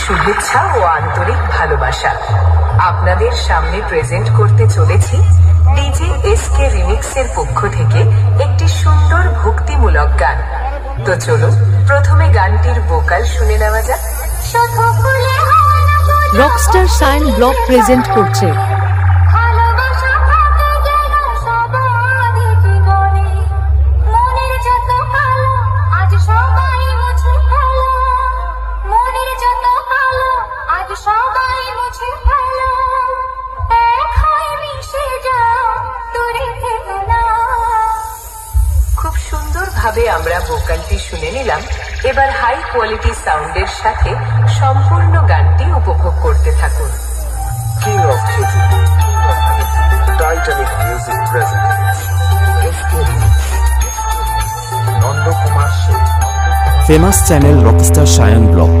শুভেচ্ছা ও আন্তরিক ভালোবাসা। আপনাদের সামনে প্রেজেন্ট করতে চলেছি ডিজে এসকে রিমিক্সের পক্ষ থেকে একটি সুন্দর ভক্তিমূলক গান। তো চলুন প্রথমে গানটির ভোকাল শুনে নেওয়া যাক। রকস্টার সায়ন ব্লগ প্রেজেন্ট করছে। খুব সুন্দরভাবে আমরা ভোকালটি শুনে নিলাম। এবার হাই কোয়ালিটি সাউন্ডের সাথে সম্পূর্ণ গানটি উপভোগ করতে থাকুন। King of Kitty, Titanic Music presents SK Remix, Nanda Kumar Singh. Famous channel Rockstar Sayan blog.